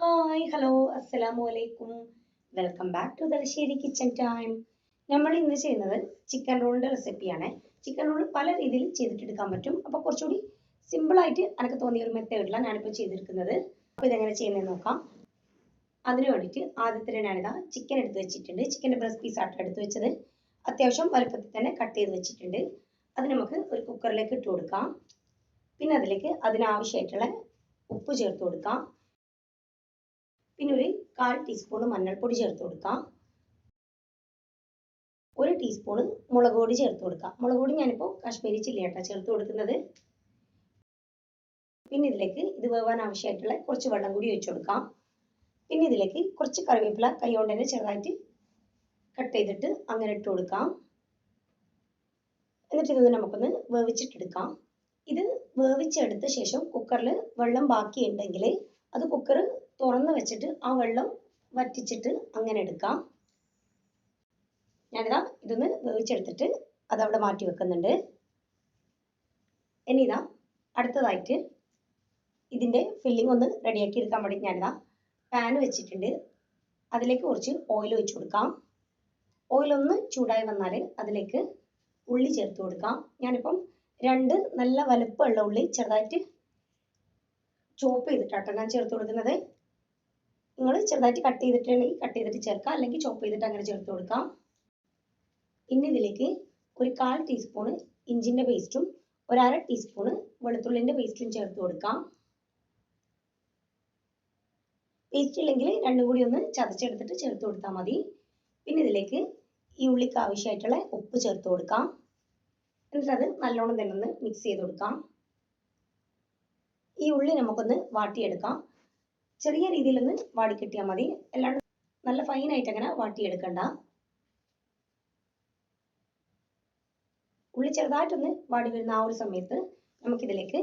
Hi hello അസ്സലാമു അലൈക്കും. Welcome back to Thalassery kitchen time. നമ്മൾ ഇന്ന് ചെയ്യുന്നത് ചിക്കൻ റോളിൻ്റെ റെസിപ്പിയാണ്. ചിക്കൻ റോൾ പല രീതിയിൽ ചെയ്തിട്ടെടുക്കാൻ പറ്റും. അപ്പോൾ കുറച്ചുകൂടി സിമ്പിളായിട്ട് എനിക്ക് തോന്നിയ ഒരു മെത്തേഡിലാണ് ഞാനിപ്പോൾ ചെയ്തെടുക്കുന്നത്. അപ്പോൾ ഇതെങ്ങനെ ചെയ്യുന്നതെന്ന് നോക്കാം. അതിന് വേണ്ടിയിട്ട് ആദ്യത്തെ ഞാനിതാ ചിക്കൻ എടുത്ത് വെച്ചിട്ടുണ്ട്. ചിക്കൻ്റെ ബ്രസ്റ്റ് പീസ് ആയിട്ട് എടുത്ത് വെച്ചത് അത്യാവശ്യം വലുപ്പത്തിൽ തന്നെ കട്ട് ചെയ്ത് വെച്ചിട്ടുണ്ട്. അത് നമുക്ക് ഒരു കുക്കറിലേക്ക് ഇട്ട് കൊടുക്കാം. പിന്നെ അതിലേക്ക് അതിനാവശ്യമായിട്ടുള്ള ഉപ്പ് ചേർത്ത് കൊടുക്കാം. പിന്നെ ഒരു 1/4 ടീസ്പൂൺ മഞ്ഞൾപ്പൊടി ചേർത്ത് കൊടുക്കാം. 1 ടീസ്പൂൺ മുളക് പൊടി ചേർത്ത് കൊടുക്കാം. മുളക് പൊടി ഞാനിപ്പോൾ കാശ്മീരി ചില്ലിയാട്ടാ ചേർത്ത് കൊടുക്കുന്നത്. പിന്നെ ഇതിലേക്ക് ഇത് വേവാൻ ആവശ്യമായിട്ടുള്ള കുറച്ച് വെള്ളം കൂടി ഒഴിച്ചു കൊടുക്കാം. പിന്നെ ഇതിലേക്ക് കുറച്ച് കറിവേപ്പില കൈകൊണ്ട് തന്നെ ചെറുതായിട്ട് കട്ട് ചെയ്തിട്ട് അങ്ങനെ ഇട്ട് കൊടുക്കാം. എന്നിട്ട് ഇത് നമുക്കൊന്ന് വേവിച്ചിട്ടെടുക്കാം. ഇത് വേവിച്ചെടുത്ത ശേഷം കുക്കറിൽ വെള്ളം ബാക്കിയുണ്ടെങ്കിൽ അത് കുക്കർ തുറന്ന് വെച്ചിട്ട് ആ വെള്ളം വറ്റിച്ചിട്ട് അങ്ങനെ എടുക്കാം. ഞാനിതാ ഇതൊന്ന് വേവിച്ചെടുത്തിട്ട് അതവിടെ മാറ്റി വെക്കുന്നുണ്ട്. ഇനി ഇതാ അടുത്തതായിട്ട് ഇതിൻ്റെ ഫില്ലിംഗ് ഒന്ന് റെഡിയാക്കി എടുക്കാൻ വേണ്ടി ഞാനിതാ പാൻ വെച്ചിട്ടുണ്ട്. അതിലേക്ക് കുറച്ച് ഓയിൽ ഒഴിച്ചു കൊടുക്കാം. ഓയിലൊന്ന് ചൂടായി വന്നാൽ അതിലേക്ക് ഉള്ളി ചേർത്ത് കൊടുക്കാം. ഞാനിപ്പം 2 നല്ല വലുപ്പമുള്ള ഉള്ളി ചെറുതായിട്ട് ചോപ്പ് ചെയ്തിട്ടാട്ടോ ഞാൻ ചേർത്ത് കൊടുക്കുന്നത്. നിങ്ങൾ ചെറുതായിട്ട് കട്ട് ചെയ്തിട്ടുണ്ടെങ്കിൽ കട്ട് ചെയ്തിട്ട് ചേർക്കാം, അല്ലെങ്കിൽ ചോപ്പ് ചെയ്തിട്ട് അങ്ങനെ ചേർത്ത് കൊടുക്കാം. ഇനി ഇതിലേക്ക് ഒരു 1/4 ടീസ്പൂൺ ഇഞ്ചിൻ്റെ പേസ്റ്റും 1/2 ടീസ്പൂൺ വെളുത്തുള്ളിൻ്റെ പേസ്റ്റും ചേർത്ത് കൊടുക്കാം. പേസ്റ്റ് ഇല്ലെങ്കിൽ രണ്ടും കൂടി ഒന്ന് ചതച്ചെടുത്തിട്ട് ചേർത്ത് കൊടുത്താൽ മതി. പിന്നെ ഇതിലേക്ക് ഈ ഉള്ളിക്ക് ആവശ്യമായിട്ടുള്ള ഉപ്പ് ചേർത്ത് കൊടുക്കാം. എന്നിട്ട് അത് നല്ലോണം തന്നെ ഒന്ന് മിക്സ് ചെയ്ത് കൊടുക്കാം. ഈ ഉള്ളി നമുക്കൊന്ന് വാട്ടിയെടുക്കാം. ചെറിയ രീതിയിലൊന്ന് വാടിക്കിട്ടിയാൽ മതി, അല്ലാണ്ട് നല്ല ഫൈനായിട്ട് അങ്ങനെ വാട്ടിയെടുക്കണ്ട. ഉള്ളി ചെറുതായിട്ടൊന്ന് വാടി വരുന്ന ആ ഒരു സമയത്ത് നമുക്കിതിലേക്ക്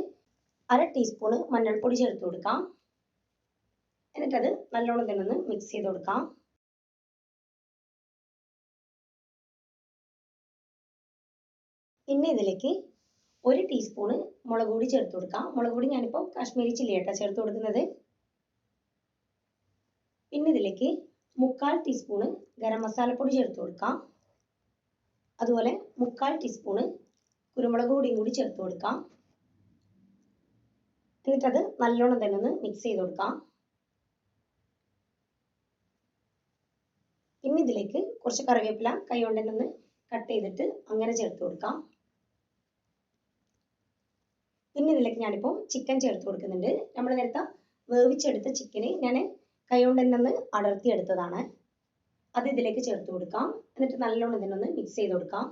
1/2 ടീസ്പൂൺ മഞ്ഞൾപ്പൊടി ചേർത്ത് കൊടുക്കാം. എന്നിട്ടത് നല്ലോണം തന്നെ ഒന്ന് മിക്സ് ചെയ്ത് കൊടുക്കാം. പിന്നെ ഇതിലേക്ക് 1 ടീസ്പൂൺ മുളക് പൊടി ചേർത്ത് കൊടുക്കാം. മുളക് പൊടി ഞാനിപ്പോൾ കാശ്മീരി ചില്ലിയാട്ടാ ചേർത്ത് കൊടുക്കുന്നത്. പിന്നെ ഇതിലേക്ക് 1/4 ടീസ്പൂൺ ഗരം മസാലപ്പൊടി ചേർത്ത് കൊടുക്കാം. അതുപോലെ 1/4 ടീസ്പൂൺ കുരുമുളക് പൊടിയും കൂടി ചേർത്ത് കൊടുക്കാം. എന്നിട്ടത് നല്ലോണം തന്നെ ഒന്ന് മിക്സ് ചെയ്ത് കൊടുക്കാം. പിന്നെ ഇതിലേക്ക് കുറച്ച് കറിവേപ്പില കൈകൊണ്ട് തന്നെ ഒന്ന് കട്ട് ചെയ്തിട്ട് അങ്ങനെ ചേർത്ത് കൊടുക്കാം. പിന്നെ ഇതിലേക്ക് ഞാനിപ്പോൾ ചിക്കൻ ചേർത്ത് കൊടുക്കുന്നുണ്ട്. നമ്മൾ നേരത്തെ വേവിച്ചെടുത്ത ചിക്കന് ഞാൻ കൈകൊണ്ട് തന്നെ ഒന്ന് അടർത്തിയെടുത്തതാണ്. അത് ഇതിലേക്ക് ചേർത്ത് കൊടുക്കാം. എന്നിട്ട് നല്ലോണം ഇതിനൊന്ന് മിക്സ് ചെയ്ത് കൊടുക്കാം.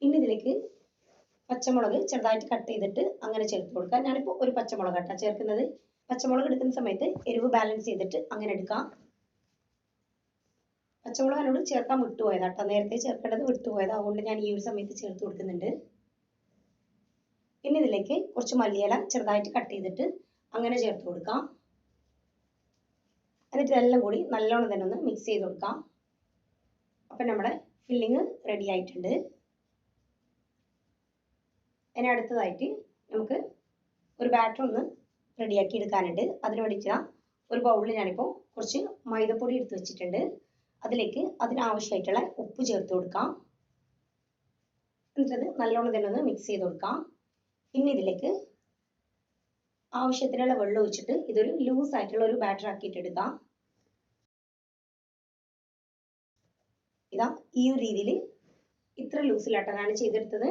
പിന്നെ ഇതിലേക്ക് പച്ചമുളക് ചെറുതായിട്ട് കട്ട് ചെയ്തിട്ട് അങ്ങനെ ചേർത്ത് കൊടുക്കാം. ഞാനിപ്പോൾ ഒരു പച്ചമുളകാട്ടാണ് ചേർക്കുന്നത്. പച്ചമുളക് എടുക്കുന്ന സമയത്ത് എരിവ് ബാലൻസ് ചെയ്തിട്ട് അങ്ങനെ എടുക്കാം. പച്ചമുളക് എന്നോട് ചേർക്കാൻ വിട്ടുപോയതാട്ടോ, നേരത്തെ ചേർക്കേണ്ടത് വിട്ടുപോയത്, അതുകൊണ്ട് ഞാൻ ഈ ഒരു സമയത്ത് ചേർത്ത് കൊടുക്കുന്നുണ്ട്. പിന്നെ ഇതിലേക്ക് കുറച്ച് മല്ലിയില ചെറുതായിട്ട് കട്ട് ചെയ്തിട്ട് അങ്ങനെ ചേർത്ത് കൊടുക്കാം. എന്നിട്ട് ഇതെല്ലാം കൂടി നല്ലോണം തന്നെ ഒന്ന് മിക്സ് ചെയ്ത് കൊടുക്കാം. അപ്പം നമ്മുടെ ഫില്ലിങ് റെഡി ആയിട്ടുണ്ട്. ഇനി അടുത്തതായിട്ട് നമുക്ക് ഒരു ബാറ്റർ ഒന്ന് റെഡിയാക്കി എടുക്കാനുണ്ട്. അതിന് വേണ്ടിയിട്ട് ഒരു ബൗളിൽ ഞാനിപ്പോൾ കുറച്ച് മൈദപ്പൊടി എടുത്ത് വെച്ചിട്ടുണ്ട്. അതിലേക്ക് അതിനാവശ്യമായിട്ടുള്ള ഉപ്പ് ചേർത്ത് കൊടുക്കാം. എന്നിട്ടത് നല്ലോണം തന്നെ ഒന്ന് മിക്സ് ചെയ്ത് കൊടുക്കാം. പിന്നെ ഇതിലേക്ക് ആവശ്യത്തിനുള്ള വെള്ളം ഒഴിച്ചിട്ട് ഇതൊരു ലൂസ് ആയിട്ടുള്ള ഒരു ബാറ്റർ ആക്കിയിട്ട് എടുക്കാം. ഇതാ ഈ ഒരു രീതിയിൽ ഇത്ര ലൂസിലായിട്ടാണ് ചെയ്തെടുത്തത്.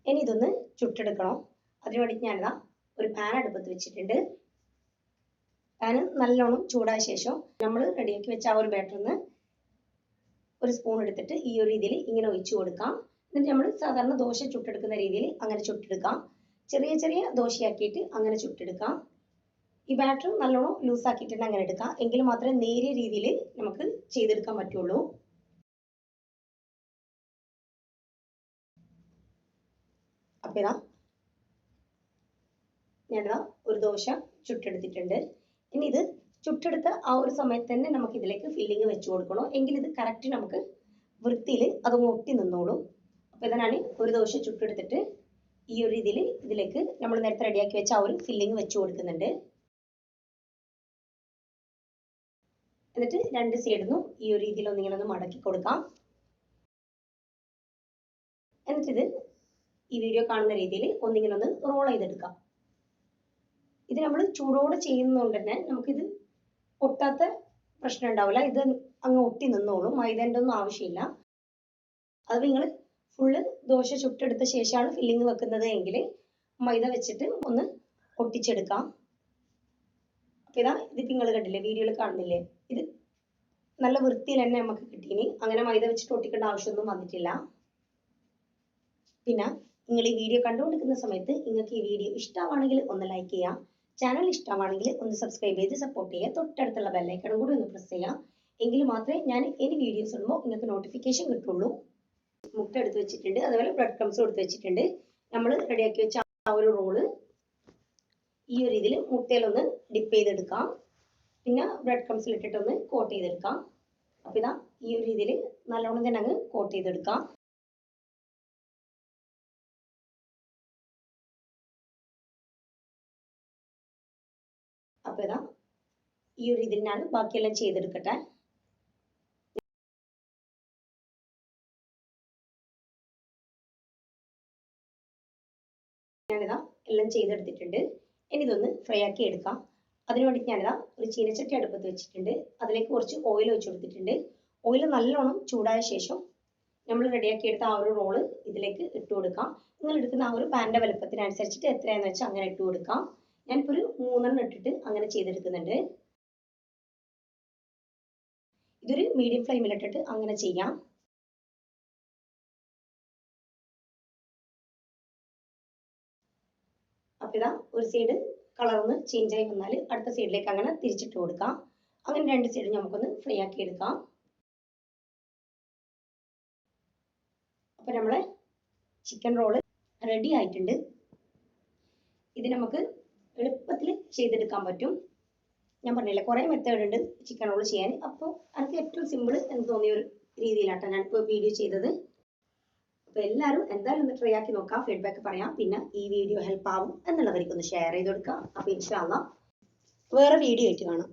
ഇനി ഇതൊന്ന് ചുട്ടെടുക്കണം. അതിനു വേണ്ടിയിട്ട് ഞാനിതാ ഒരു പാൻ അടുപ്പത്ത് വെച്ചിട്ടുണ്ട്. പാന് നല്ലോണം ചൂടായ ശേഷം നമ്മൾ റെഡിയാക്കി വെച്ച ആ ഒരു ബാറ്ററിന്ന് ഒരു സ്പൂൺ എടുത്തിട്ട് ഈ ഒരു രീതിയിൽ ഇങ്ങനെ ഒഴിച്ചു കൊടുക്കാം. എന്നിട്ട് നമ്മൾ സാധാരണ ദോശ ചുട്ടെടുക്കുന്ന രീതിയിൽ അങ്ങനെ ചുട്ടെടുക്കാം. ചെറിയ ചെറിയ ദോശയാക്കിയിട്ട് അങ്ങനെ ചുട്ടെടുക്കാം. ഈ ബാറ്റർ നല്ലോണം ലൂസാക്കിയിട്ട് തന്നെ അങ്ങനെ എടുക്കാം. എങ്കിൽ മാത്രമേ നേരിയ രീതിയിൽ നമുക്ക് ചെയ്തെടുക്കാൻ പറ്റുള്ളൂ. അപ്പം ഇതാ ഞാനിതാ ഒരു ദോശ ചുട്ടെടുത്തിട്ടുണ്ട്. ഇനി ഇത് ചുട്ടെടുത്ത ആ ഒരു സമയത്ത് തന്നെ നമുക്ക് ഇതിലേക്ക് ഫില്ലിങ് വെച്ച് കൊടുക്കണം. എങ്കിൽ ഇത് കറക്റ്റ് നമുക്ക് വൃത്തിയിൽ അത് ഒട്ടി നിന്നോളും. അപ്പോൾ ഇതിനാണ് ഒരു ദോശ ചുട്ടെടുത്തിട്ട് ഈ ഒരു രീതിയിൽ ഇതിലേക്ക് നമ്മൾ നേരത്തെ റെഡിയാക്കി വെച്ച ആ ഒരു ഫില്ലിംഗ് വെച്ച് കൊടുക്കുന്നുണ്ട്. എന്നിട്ട് രണ്ട് സൈഡിൽ നിന്നും ഈ ഒരു രീതിയിൽ ഒന്നിങ്ങനെ ഒന്ന് മടക്കി കൊടുക്കാം. എന്നിട്ടിത് ഈ വീഡിയോ കാണുന്ന രീതിയിൽ ഒന്നിങ്ങനെ ഒന്ന് റോൾ ചെയ്തെടുക്കാം. ഇത് നമ്മൾ ചൂടോടെ ചെയ്യുന്നതുകൊണ്ട് തന്നെ നമുക്കിത് ഒട്ടാത്ത പ്രശ്നം ഉണ്ടാവില്ല. ഇത് അങ്ങ് ഒട്ടി നിന്നോളും. മൈദേൻ്റെ ഒന്നും ആവശ്യമില്ല. അത് നിങ്ങൾ ഫുള്ള് ദോശ ചുട്ടെടുത്ത ശേഷമാണ് ഫില്ലിങ് വെക്കുന്നത് എങ്കിൽ മൈദ വെച്ചിട്ട് ഒന്ന് ഒട്ടിച്ചെടുക്കാം. അപ്പോൾ ഇതാ ഇത് നിങ്ങൾ കണ്ടില്ലേ, വീഡിയോയിൽ കാണുന്നില്ലേ, ഇത് നല്ല വൃത്തിയിൽ തന്നെ നമുക്ക് കിട്ടീനി. അങ്ങനെ മൈദ വെച്ചിട്ട് ഒട്ടിക്കേണ്ട ആവശ്യമൊന്നും വന്നിട്ടില്ല. പിന്നെ നിങ്ങൾ ഈ വീഡിയോ കണ്ടുകൊണ്ടിരിക്കുന്ന സമയത്ത് നിങ്ങൾക്ക് ഈ വീഡിയോ ഇഷ്ടമാണെങ്കിൽ ഒന്ന് ലൈക്ക് ചെയ്യാം. ചാനൽ ഇഷ്ടമാണെങ്കിൽ ഒന്ന് സബ്സ്ക്രൈബ് ചെയ്ത് സപ്പോർട്ട് ചെയ്യുക. തൊട്ടടുത്തുള്ള ബെല്ലൈക്കണും കൂടി ഒന്ന് പ്രസ് ചെയ്യാം. എങ്കിൽ മാത്രമേ ഞാൻ ഇനി വീഡിയോസ് ഇടുമ്പോൾ നിങ്ങൾക്ക് നോട്ടിഫിക്കേഷൻ കിട്ടുള്ളൂ. മുട്ട എടുത്ത് വെച്ചിട്ടുണ്ട്, അതുപോലെ ബ്രെഡ് ക്രംസ് എടുത്ത് വെച്ചിട്ടുണ്ട്. നമ്മൾ റെഡിയാക്കി വെച്ച ആ ഒരു റോള് ഈ ഒരു രീതിയിൽ മുട്ടയിലൊന്ന് ഡിപ്പ് ചെയ്തെടുക്കാം. പിന്നെ ബ്രെഡ് ക്രംസിൽ ഇട്ടിട്ടൊന്ന് കോട്ട് ചെയ്തെടുക്കാം. അപ്പോൾ ഇതാ ഈ ഒരു രീതിയിൽ നല്ലോണം തന്നെ അങ്ങ് കോട്ട് ചെയ്തെടുക്കാം. അപ്പോൾ ഇതാ ഈ ഒരു രീതിയിൽ ഞാൻ ബാക്കിയെല്ലാം ചെയ്തെടുക്കട്ടെ. ഞാനിതാ എല്ലാം ചെയ്തെടുത്തിട്ടുണ്ട്. ഇനി ഇതൊന്ന് ഫ്രൈ ആക്കി എടുക്കാം. അതിനു വേണ്ടി ഞാനിതാ ഒരു ചീനച്ചട്ടി അടുപ്പത്ത് വെച്ചിട്ടുണ്ട്. അതിലേക്ക് കുറച്ച് ഓയിൽ ഒഴിച്ചു കൊടുത്തിട്ടുണ്ട്. ഓയിൽ നല്ലോണം ചൂടായ ശേഷം നമ്മൾ റെഡിയാക്കി എടുത്ത ആ ഒരു റോള് ഇതിലേക്ക് ഇട്ട് കൊടുക്കാം. നിങ്ങൾ എടുക്കുന്ന ആ ഒരു പാൻ്റെ വലുപ്പത്തിനനുസരിച്ചിട്ട് എത്രയാണെന്ന് വെച്ചാൽ അങ്ങനെ ഇട്ട് കൊടുക്കാം. ഞാനിപ്പോൾ ഒരു 3 ഇട്ടിട്ട് അങ്ങനെ ചെയ്തെടുക്കുന്നുണ്ട്. ഇതൊരു മീഡിയം ഫ്ലെയിമിലിട്ടിട്ട് അങ്ങനെ ചെയ്യാം. അപ്പോൾ ഇതാ ഒരു സൈഡ് കളർ ഒന്ന് ചേഞ്ച് ആയി വന്നാൽ അടുത്ത സൈഡിലേക്ക് അങ്ങനെ തിരിച്ചിട്ട് കൊടുക്കാം. അങ്ങനെ രണ്ട് സൈഡ് നമുക്കൊന്ന് ഫ്രൈ ആക്കി എടുക്കാം. അപ്പോൾ നമ്മളെ ചിക്കൻ റോള് റെഡി ആയിട്ടുണ്ട്. ഇത് നമുക്ക് എളുപ്പത്തിൽ ചെയ്തെടുക്കാൻ പറ്റും. ഞാൻ പറഞ്ഞില്ലേ, കുറേ മെത്തേഡ് ഉണ്ട് ചിക്കൻ റോൾ ചെയ്യാൻ. അപ്പോൾ എനിക്ക് ഏറ്റവും സിമ്പിൾ എന്ന് തോന്നിയ ഒരു രീതിയിലാട്ടോ ഞാനിപ്പോൾ വീഡിയോ ചെയ്തത്. അപ്പോൾ എല്ലാവരും എന്തായാലും ഒന്ന് ട്രൈ ആക്കി നോക്കാം, ഫീഡ്ബാക്ക് പറയാം. പിന്നെ ഈ വീഡിയോ ഹെൽപ്പ് ആവും എന്നുള്ളവർക്കൊന്ന് ഷെയർ ചെയ്ത് കൊടുക്കാം. അപ്പോൾ ഇൻഷാ അല്ലാഹ് വേറെ വീഡിയോ ആയിട്ട് കാണാം.